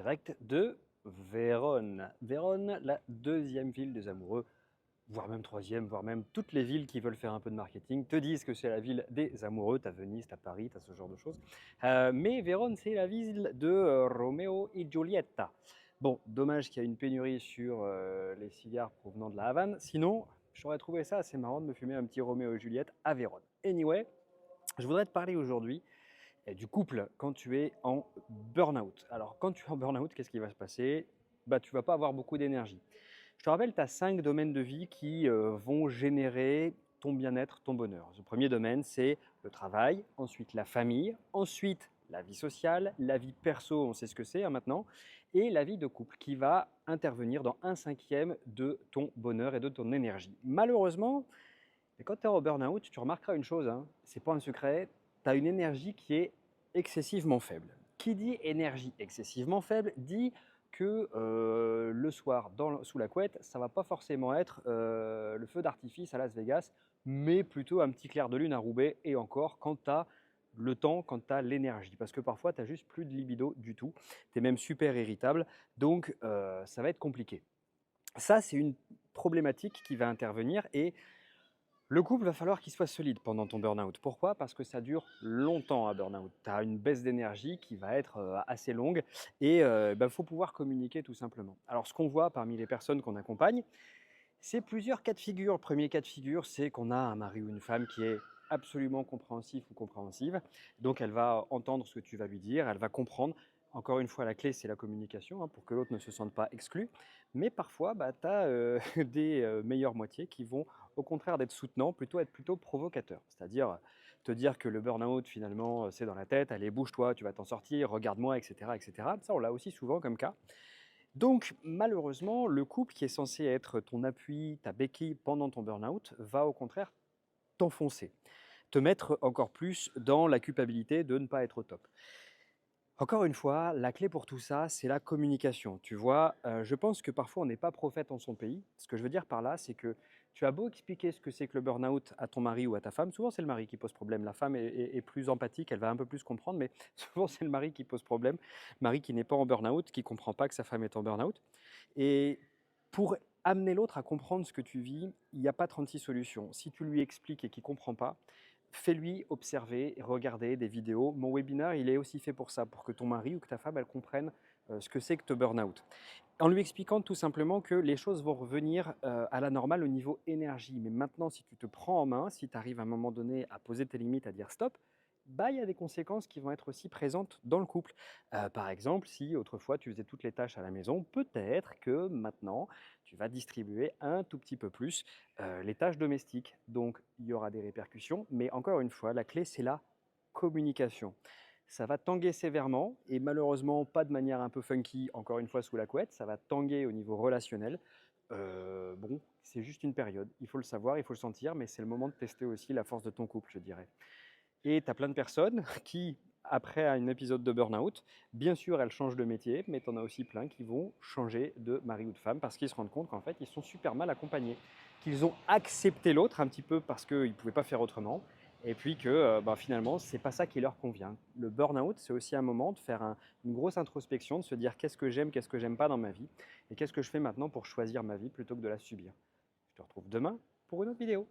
direct de Vérone. Vérone, la deuxième ville des amoureux, voire même troisième, voire même toutes les villes qui veulent faire un peu de marketing te disent que c'est la ville des amoureux. T'as Venise, t'as Paris, t'as ce genre de choses. Mais Vérone, c'est la ville de Roméo et Giulietta. Bon, dommage qu'il y a une pénurie sur les cigares provenant de la Havane. Sinon, j'aurais trouvé ça assez marrant de me fumer un petit Roméo et Juliette à Vérone. Anyway, je voudrais te parler aujourd'hui du couple quand tu es en burn-out. Alors, quand tu es en burn-out, qu'est-ce qui va se passer? Tu vas pas avoir beaucoup d'énergie. Je te rappelle, tu as 5 domaines de vie qui vont générer ton bien-être, ton bonheur. Le premier domaine, c'est le travail, ensuite la famille, ensuite la vie sociale, la vie perso, on sait ce que c'est maintenant, et la vie de couple qui va intervenir dans 1/5 de ton bonheur et de ton énergie. Malheureusement, quand tu es en burn-out, tu remarqueras une chose, hein, c'est pas un secret, tu as une énergie qui est excessivement faible. Qui dit énergie excessivement faible dit que le soir, sous la couette, ça va pas forcément être le feu d'artifice à Las Vegas, mais plutôt un petit clair de lune à Roubaix, et encore quand tu as le temps, quand tu as l'énergie. Parce que parfois, tu n'as juste plus de libido du tout, tu es même super irritable, donc ça va être compliqué. Ça, c'est une problématique qui va intervenir, et le couple va falloir qu'il soit solide pendant ton burn-out. Pourquoi? Parce que ça dure longtemps un burn-out. Tu as une baisse d'énergie qui va être assez longue, et faut pouvoir communiquer tout simplement. Alors, ce qu'on voit parmi les personnes qu'on accompagne, c'est plusieurs cas de figure. Le premier cas de figure, c'est qu'on a un mari ou une femme qui est absolument compréhensif ou compréhensive. Donc, elle va entendre ce que tu vas lui dire, elle va comprendre. Encore une fois, la clé, c'est la communication, hein, pour que l'autre ne se sente pas exclu. Mais parfois, tu as des meilleures moitiés qui vont, au contraire d'être soutenants, être plutôt provocateurs. C'est-à-dire te dire que le burn-out, finalement, c'est dans la tête, allez, bouge-toi, tu vas t'en sortir, regarde-moi, etc., etc. Ça, on l'a aussi souvent comme cas. Donc, malheureusement, le couple qui est censé être ton appui, ta béquille pendant ton burn-out, va au contraire t'enfoncer, te mettre encore plus dans la culpabilité de ne pas être au top. Encore une fois, la clé pour tout ça, c'est la communication. Tu vois, je pense que parfois on n'est pas prophète en son pays. Ce que je veux dire par là, c'est que tu as beau expliquer ce que c'est que le burn-out à ton mari ou à ta femme, souvent c'est le mari qui pose problème. La femme est plus empathique, elle va un peu plus comprendre, mais souvent c'est le mari qui pose problème. Mari qui n'est pas en burn-out, qui comprend pas que sa femme est en burn-out. Et pour amener l'autre à comprendre ce que tu vis, il n'y a pas 36 solutions. Si tu lui expliques et qu'il ne comprend pas, fais-lui observer, regarder des vidéos. Mon webinaire, il est aussi fait pour ça, pour que ton mari ou que ta femme, elle comprenne ce que c'est que te burn-out. En lui expliquant tout simplement que les choses vont revenir à la normale au niveau énergie. Mais maintenant, si tu te prends en main, si tu arrives à un moment donné à poser tes limites, à dire stop, il y a des conséquences qui vont être aussi présentes dans le couple. Par exemple, si autrefois tu faisais toutes les tâches à la maison, peut-être que maintenant tu vas distribuer un tout petit peu plus les tâches domestiques. Donc il y aura des répercussions, mais encore une fois, la clé c'est la communication. Ça va tanguer sévèrement, et malheureusement pas de manière un peu funky, encore une fois sous la couette, ça va tanguer au niveau relationnel. Bon, c'est juste une période, il faut le savoir, il faut le sentir, mais c'est le moment de tester aussi la force de ton couple, je dirais. Et tu as plein de personnes qui, après un épisode de burn-out, bien sûr, elles changent de métier, mais tu en as aussi plein qui vont changer de mari ou de femme parce qu'ils se rendent compte qu'en fait, ils sont super mal accompagnés, qu'ils ont accepté l'autre un petit peu parce qu'ils ne pouvaient pas faire autrement, et puis que finalement, c'est pas ça qui leur convient. Le burn-out, c'est aussi un moment de faire une grosse introspection, de se dire qu'est-ce que j'aime pas dans ma vie, et qu'est-ce que je fais maintenant pour choisir ma vie plutôt que de la subir. Je te retrouve demain pour une autre vidéo.